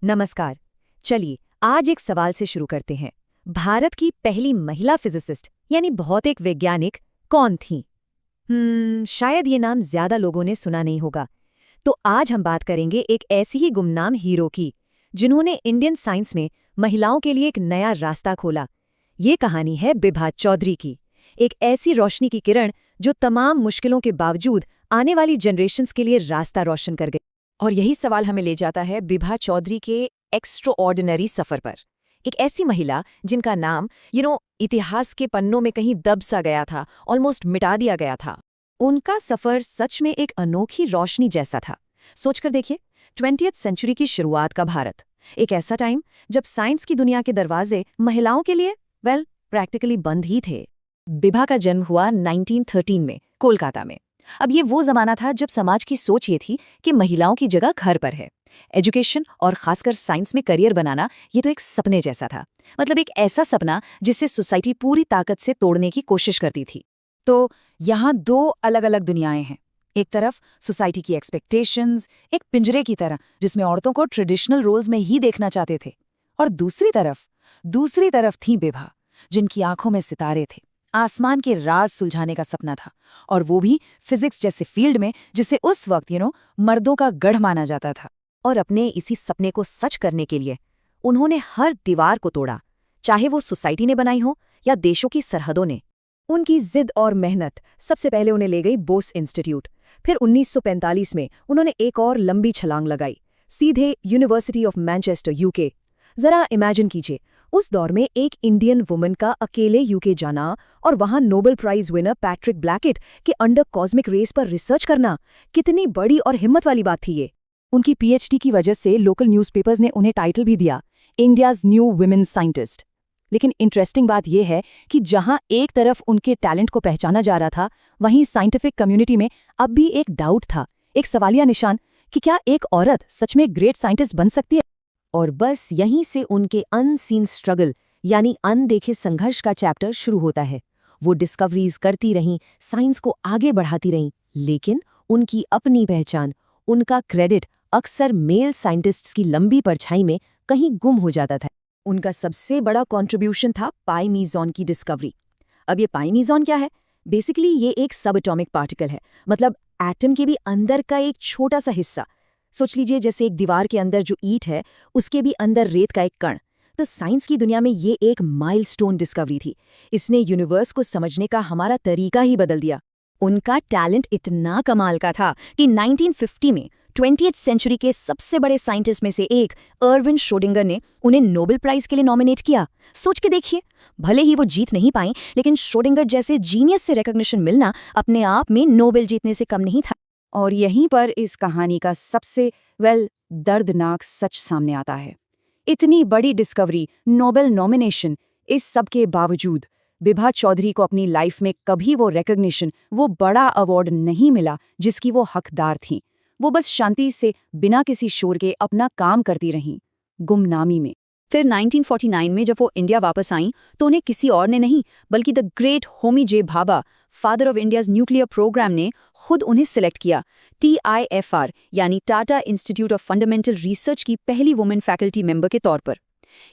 नमस्कार। चलिए आज एक सवाल से शुरू करते हैं। भारत की पहली महिला फिजिसिस्ट यानी भौतिक वैज्ञानिक कौन थी? शायद ये नाम ज्यादा लोगों ने सुना नहीं होगा। तो आज हम बात करेंगे एक ऐसी ही गुमनाम हीरो की, जिन्होंने इंडियन साइंस में महिलाओं के लिए एक नया रास्ता खोला। ये कहानी है बिभा चौधरी की, एक ऐसी रोशनी की किरण जो तमाम मुश्किलों के बावजूद आने वाली जनरेशन्स के लिए रास्ता रोशन कर गई। और यही सवाल हमें ले जाता है बिभा चौधरी के एक्स्ट्राऑर्डिनरी सफर पर। एक ऐसी महिला जिनका नाम इतिहास के पन्नों में कहीं दब सा गया था, ऑलमोस्ट मिटा दिया गया था। उनका सफर सच में एक अनोखी रोशनी जैसा था। सोचकर देखिए, 20वीं सेंचुरी की शुरुआत का भारत, एक ऐसा टाइम जब साइंस की दुनिया के दरवाजे महिलाओं के लिए प्रैक्टिकली बंद ही थे। बिभा का जन्म हुआ 1913 में कोलकाता में। अब ये वो जमाना था जब समाज की सोच ये थी कि महिलाओं की जगह घर पर है। एजुकेशन और खासकर साइंस में करियर बनाना ये तो एक सपने जैसा था, मतलब एक ऐसा सपना जिसे सोसाइटी पूरी ताकत से तोड़ने की कोशिश करती थी। तो यहाँ दो अलग अलग दुनियाएं हैं। एक तरफ सोसाइटी की एक्सपेक्टेशंस, एक पिंजरे की तरह जिसमें औरतों को ट्रेडिशनल रोल्स में ही देखना चाहते थे, और दूसरी तरफ थी बिभा, जिनकी आंखों में सितारे थे, आसमान के राज सुलझाने का सपना था, और वो भी फिजिक्स जैसे फील्ड में जिसे उस वक्त मर्दों का गढ़ माना जाता था। और अपने इसी सपने को सच करने के लिए उन्होंने हर दीवार को तोड़ा, चाहे वो सोसाइटी ने बनाई हो या देशों की सरहदों ने। उनकी जिद और मेहनत सबसे पहले उन्हें ले गई बोस इंस्टीट्यूट। फिर 1945 में उन्होंने एक और लंबी छलांग लगाई, सीधे यूनिवर्सिटी ऑफ मैनचेस्टर, यूके। जरा इमेजिन कीजिए, उस दौर में एक इंडियन वुमन का अकेले यूके जाना और वहां नोबेल प्राइज विनर पैट्रिक ब्लैकेट के अंडर कॉस्मिक रेस पर रिसर्च करना, कितनी बड़ी और हिम्मत वाली बात थी ये। उनकी पीएचडी की वजह से लोकल न्यूज़पेपर्स ने उन्हें टाइटल भी दिया, इंडियाज न्यू वुमेन साइंटिस्ट। लेकिन इंटरेस्टिंग बात यह है कि जहां एक तरफ उनके टैलेंट को पहचाना जा रहा था, वहीं साइंटिफिक कम्युनिटी में अब भी एक डाउट था, एक सवालिया निशान कि क्या एक औरत सच में ग्रेट साइंटिस्ट बन सकती है। और बस यहीं से उनके अनसीन स्ट्रगल यानी अनदेखे संघर्ष का चैप्टर शुरू होता है। वो डिस्कवरीज करती रहीं, साइंस को आगे बढ़ाती रहीं, लेकिन उनकी अपनी पहचान, उनका क्रेडिट अक्सर मेल साइंटिस्ट्स की लंबी परछाई में कहीं गुम हो जाता था। उनका सबसे बड़ा कंट्रीब्यूशन था पाई मीज़ॉन की डिस्कवरी। अब ये पाई मीज़ॉन क्या है? बेसिकली ये एक सब एटॉमिक पार्टिकल है, मतलब एटम के भी अंदर का एक छोटा सा हिस्सा। सोच लीजिए जैसे एक दीवार के अंदर जो ईंट है, उसके भी अंदर रेत का एक कण। तो साइंस की दुनिया में ये एक माइलस्टोन डिस्कवरी थी। इसने यूनिवर्स को समझने का हमारा तरीका ही बदल दिया। उनका टैलेंट इतना कमाल का था कि 1950 में 20वीं सेंचुरी के सबसे बड़े साइंटिस्ट में से एक अर्विन श्रोडिंगर ने उन्हें नोबेल प्राइज के लिए नॉमिनेट किया। सोच के देखिए, भले ही वो जीत नहीं पाई, लेकिन श्रोडिंगर जैसे जीनियस से रिकॉग्निशन मिलना अपने आप में नोबेल जीतने से कम नहीं था। और यहीं पर इस कहानी का सबसे दर्दनाक सच सामने आता है। इतनी बड़ी डिस्कवरी, नोबेल नॉमिनेशन, इस सब के बावजूद बिभा चौधरी को अपनी लाइफ में कभी वो रिकॉग्निशन, वो बड़ा अवार्ड नहीं मिला जिसकी वो हकदार थीं। वो बस शांति से बिना किसी शोर के अपना काम करती रहीं, गुमनामी में। फिर 1949 में जब वो इंडिया वापस आईं तो उन्हें किसी और ने नहीं, बल्कि the great Homi J Bhabha, father of India's nuclear program, ने खुद उन्हें सिलेक्ट किया। TIFR यानी Tata institute of fundamental research की पहली वुमेन फैकल्टी मेंबर के तौर पर।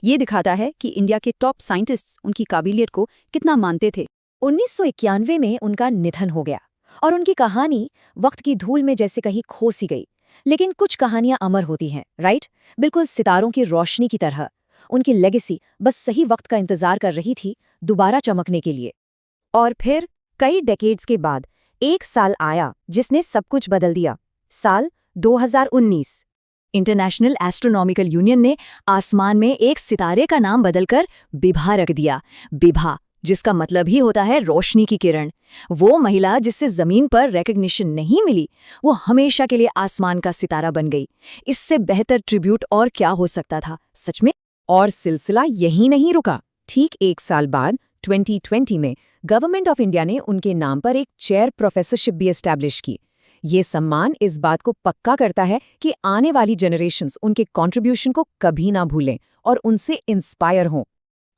ये दिखाता है कि इंडिया के टॉप साइंटिस्ट्स उनकी काबिलियत को कितना मानते थे। 1991 में उनका निधन हो गया और उनकी कहानी वक्त की धूल में जैसे कहीं खो सी गई। लेकिन कुछ कहानियां अमर होती हैं, राइट? बिल्कुल सितारों की रोशनी की तरह। उनकी लेगेसी बस सही वक्त का इंतजार कर रही थी दोबारा चमकने के लिए। और फिर कई डेकेड्स के बाद एक साल आया जिसने सब कुछ बदल दिया। साल 2019। इंटरनेशनल एस्ट्रोनॉमिकल यूनियन ने आसमान में एक सितारे का नाम बदलकर बिभा रख दिया। बिभा, जिसका मतलब ही होता है रोशनी की किरण। वो महिला जिससे जमीन पर रिकॉग्निशन नहीं मिली, वो हमेशा के लिए आसमान का सितारा बन गई। इससे बेहतर ट्रिब्यूट और क्या हो सकता था, सच में? और सिलसिला यहीं नहीं रुका। ठीक एक साल बाद 2020 में गवर्नमेंट ऑफ इंडिया ने उनके नाम पर एक चेयर प्रोफेसरशिप भी एस्टैब्लिश की। ये सम्मान इस बात को पक्का करता है कि आने वाली जनरेशन्स उनके कंट्रीब्यूशन को कभी ना भूलें और उनसे इंस्पायर हों।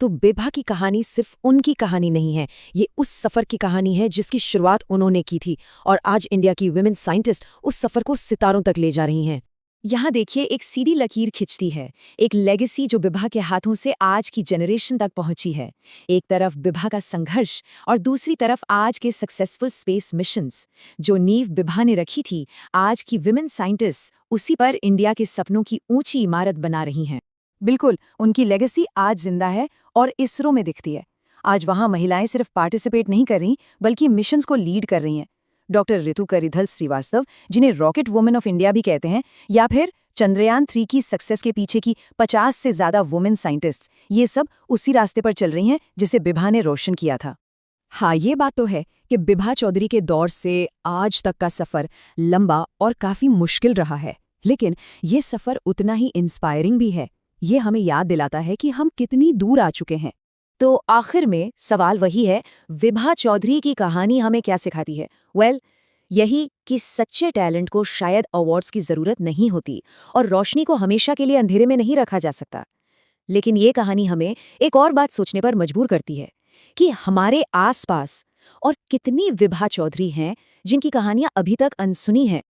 तो बिभा की कहानी सिर्फ उनकी कहानी नहीं है, ये उस सफ़र की कहानी है जिसकी शुरुआत उन्होंने की थी, और आज इंडिया की वुमेन साइंटिस्ट उस सफ़र को सितारों तक ले जा रही हैं। यहाँ देखिए एक सीधी लकीर खिंचती है, एक लेगेसी जो बिभा के हाथों से आज की जनरेशन तक पहुंची है। एक तरफ बिभा का संघर्ष और दूसरी तरफ आज के सक्सेसफुल स्पेस मिशंस। जो नींव बिभा ने रखी थी, आज की विमेन साइंटिस्ट उसी पर इंडिया के सपनों की ऊंची इमारत बना रही हैं। बिल्कुल, उनकी लेगेसी आज जिंदा है और इसरो में दिखती है। आज वहाँ महिलाएं सिर्फ पार्टिसिपेट नहीं कर रही बल्कि मिशंस को लीड कर रही हैं। डॉक्टर ऋतु करिधल श्रीवास्तव, जिन्हें रॉकेट वुमेन ऑफ इंडिया भी कहते हैं, या फिर चंद्रयान 3 की सक्सेस के पीछे की 50 से ज़्यादा वुमेन साइंटिस्ट्स, ये सब उसी रास्ते पर चल रही हैं जिसे बिभा ने रोशन किया था। हाँ, ये बात तो है कि बिभा चौधरी के दौर से आज तक का सफ़र लंबा और काफ़ी मुश्किल रहा है, लेकिन ये सफ़र उतना ही इंस्पायरिंग भी है। ये हमें याद दिलाता है कि हम कितनी दूर आ चुके हैं। तो आखिर में सवाल वही है, विभा चौधरी की कहानी हमें क्या सिखाती है? यही कि सच्चे टैलेंट को शायद अवार्ड्स की ज़रूरत नहीं होती और रोशनी को हमेशा के लिए अंधेरे में नहीं रखा जा सकता। लेकिन ये कहानी हमें एक और बात सोचने पर मजबूर करती है कि हमारे आसपास और कितनी विभा चौधरी हैं जिनकी कहानियां अभी तक अनसुनी हैं।